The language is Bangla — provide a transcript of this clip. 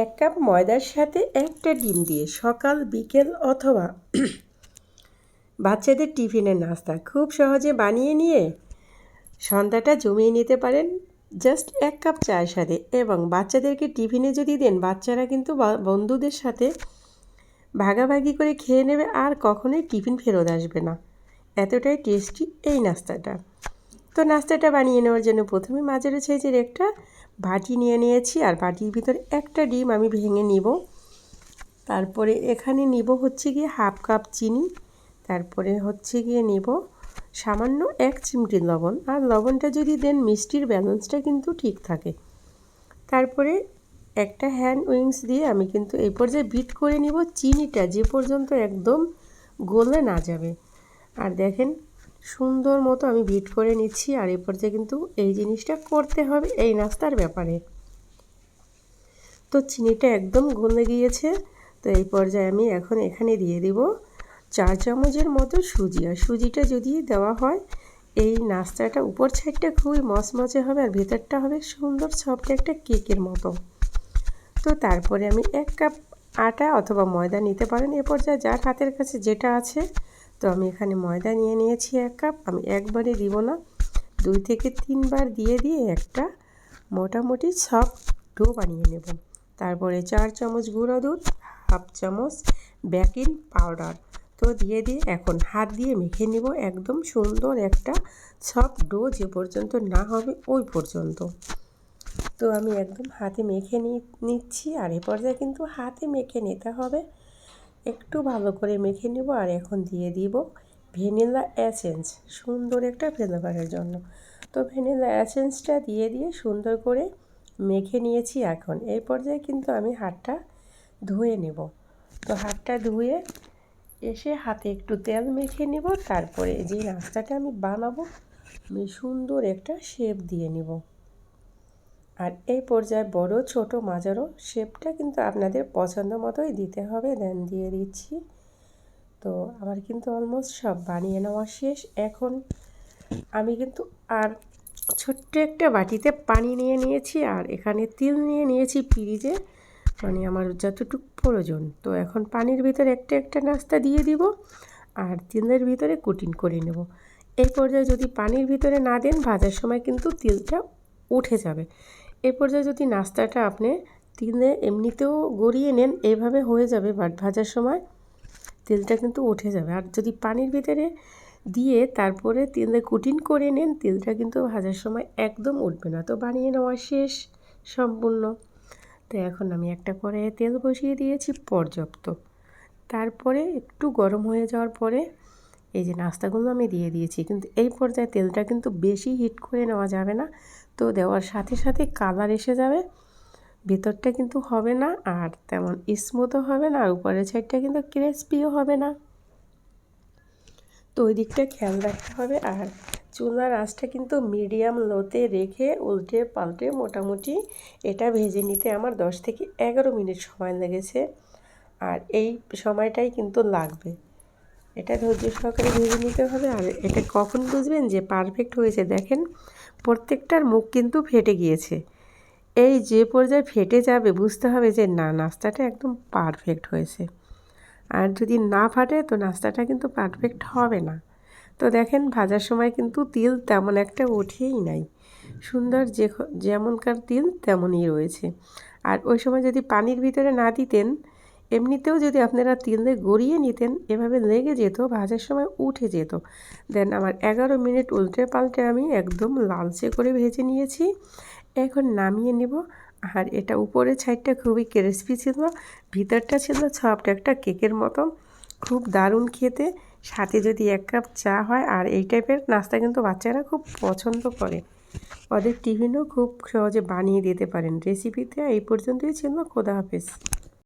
1 কাপ ময়দার সাথে একটা ডিম দিয়ে সকাল বিকেল অথবা বাচ্চাদের টিফিনের নাস্তা খুব সহজে বানিয়ে নিয়ে সন্ধ্যাটা জমিয়ে নিতে পারেন জাস্ট 1 কাপ চায়ের সাথে। এবং বাচ্চাদেরকে টিফিনে যদি দেন, বাচ্চারা কিন্তু বন্ধুদের সাথে ভাগাভাগি করে খেয়ে নেবে আর কখনোই টিফিন ফেরত আসবে না। এতটাই টেস্টি এই নাস্তাটা। তো নাস্তাটা বানিয়ে নেওয়ার জন্য প্রথমে মাঝারি সাইজের একটা বাটি নিয়ে নিয়েছি, আর বাটির ভিতরে একটা ডিম আমি ভেঙে নিব। তারপরে এখানে নিব হচ্ছে গিয়ে 1/2 কাপ চিনি, তারপরে হচ্ছে গিয়ে নিব সামান্য 1 চিমটি লবণ। আর লবণটা যদি দেন মিষ্টির ব্যালেন্সটা কিন্তু ঠিক থাকে। তারপরে একটা হ্যান্ড উইংস দিয়ে আমি কিন্তু এই পর্যায়ে বিট করে নিব চিনিটা যে পর্যন্ত একদম গলে না যাবে। আর দেখেন সুন্দর মতো আমি বিট করে নিচ্ছি। আর এই পর্যায়ে কিন্তু এই জিনিসটা করতে হবে এই নাস্তার ব্যাপারে। তো চিনিটা একদম গলে গিয়েছে। তো এই পর্যায়ে আমি এখন এখানে দিয়ে দিব 4 চামচের মতো সুজি। আর সুজিটা যদি দেওয়া হয় এই নাস্তাটা উপর সাইডটা খুবই মচমচে হবে আর ভেতরটা হবে সুন্দর সফট একটা কেকের মতো। তো তারপরে আমি 1 কাপ আটা অথবা ময়দা নিতে পারেন এ পর্যায়ে যার হাতের কাছে যেটা আছে। তো আমি এখানে ময়দা নিয়ে নিয়েছি 1 কাপ। আমি একবারে দিব না, 2 থেকে 3 বার দিয়ে একটা মোটামুটি সফট ডো বানিয়ে নেব। তারপরে 4 চামচ গুঁড়ো দুধ, 1/2 চামচ বেকিং পাউডার তো দিয়ে এখন হাত দিয়ে মেখে নিব একদম সুন্দর একটা সফট ডো যে পর্যন্ত না হবে ওই পর্যন্ত। তো আমি একদম হাতে মেখে নিচ্ছি। আর এ পর্যায়ে কিন্তু হাতে মেখে নিতে হবে, একটু ভালো করে মেখে নেব। আর এখন দিয়ে দিব ভ্যানিলা এসেন্স সুন্দর একটা ফ্লেভারের জন্য। তো ভ্যানিলা এসেন্সটা দিয়ে সুন্দর করে মেখে নিয়েছি। এখন এই পর্যায়ে কিন্তু আমি হাতটা ধুয়ে নেব। তো হাতটা ধুয়ে এসে হাতে একটু তেল মেখে নেব। তারপরে যে নাস্তাটা আমি বানাবো আমি সুন্দর একটা শেপ দিয়ে নেব। আর এই পর্যায়ে বড় ছোট মাঝারো শেপটা কিন্তু আপনাদের পছন্দ মতোই দিতে হবে। দেন দিয়ে দিচ্ছি। তো আমার কিন্তু অলমোস্ট সব বানিয়ে নেওয়া শেষ। এখন আমি কিন্তু আর ছোট্ট একটা বাটিতে পানি নিয়ে নিয়েছি, আর এখানে তিল নিয়ে নিয়েছি ফ্রিজে, মানে আমার যতটুকু প্রয়োজন। তো এখন পানির ভিতরে একটা নাস্তা দিয়ে দিব আর তিলের ভিতরে কোটিং করে নেব। এই পর্যায়ে যদি পানির ভিতরে না দেন ভাজার সময় কিন্তু তিলটা উঠে যাবে। এই পর্যায়ে যদি নাস্তাটা আপনি তিলে এমনিতেও গড়িয়ে নেন এইভাবে হয়ে যাবে, বাট ভাজার সময় তেলটা কিন্তু উঠে যাবে। আর যদি পানির ভিতরে দিয়ে তারপরে তেলে কোটিং করে নেন তেলটা কিন্তু ভাজার সময় একদম উঠবে না। তো বানিয়ে নেওয়া শেষ সম্পূর্ণ। তো এখন আমি একটা কড়াইয়ে তেল বসিয়ে দিয়েছি পর্যাপ্ত। তারপরে একটু গরম হয়ে যাওয়ার পরে এই যে নাস্তাগুলো আমি দিয়ে দিয়েছি। কিন্তু এই পর্যায়ে তেলটা কিন্তু বেশি হিট করে নেওয়া যাবে না, তো দেওয়ার সাথে সাথে কালার এসে যাবে, ভেতরটা কিন্তু হবে না আর তেমন স্মুথও হবে না, আর উপরের সাইডটা কিন্তু ক্রিসপিও হবে না। তো ওই দিকটা খেয়াল রাখতে হবে। আর চুলার আঁচটা কিন্তু মিডিয়াম লোতে রেখে উল্টে পাল্টে মোটামুটি এটা ভেজে নিতে আমার 10 থেকে 11 মিনিট সময় লেগেছে। আর এই সময়টাই কিন্তু লাগবে, এটা ধৈর্য সহকারে ভেজে নিতে হবে। আর এটা কখন বুঝবেন যে পারফেক্ট হয়েছে, দেখেন প্রত্যেকটার মুখ কিন্তু ফেটে গিয়েছে। এই যে পর্যায়ে ফেটে যাবে বুঝতে হবে যে না নাস্তাটা একদম পারফেক্ট হয়েছে। আর যদি না ফাটে তো নাস্তাটা কিন্তু পারফেক্ট হবে না। তো দেখেন ভাজার সময় কিন্তু তিল তেমন একটা ওঠেই নাই, সুন্দর যেমনকার তিল তেমনই রয়েছে। আর ওই সময় যদি পানির ভিতরে না দিতেন, এমনিতেও যদি আপনারা তিলে গড়িয়ে নিতেন এভাবে লেগে যেত, ভাজার সময় উঠে যেত। দেন আমার 11 মিনিট উল্টে পাল্টে আমি একদম লালচে করে ভেজে নিয়েছি। এখন নামিয়ে নেব। আর এটা উপরের সাইডটা খুবই ক্রিসপি ছিল, ভিতরটা ছিল সফট একটা কেকের মতো, খুব দারুণ খেতে। সাথে যদি 1 কাপ চা হয়, আর এই টাইপের নাস্তা কিন্তু বাচ্চারা খুব পছন্দ করে, ওদের টিফিনও খুব সহজে বানিয়ে দিতে পারেন। রেসিপিতে এই পর্যন্তই ছিল। খোদা হাফেজ।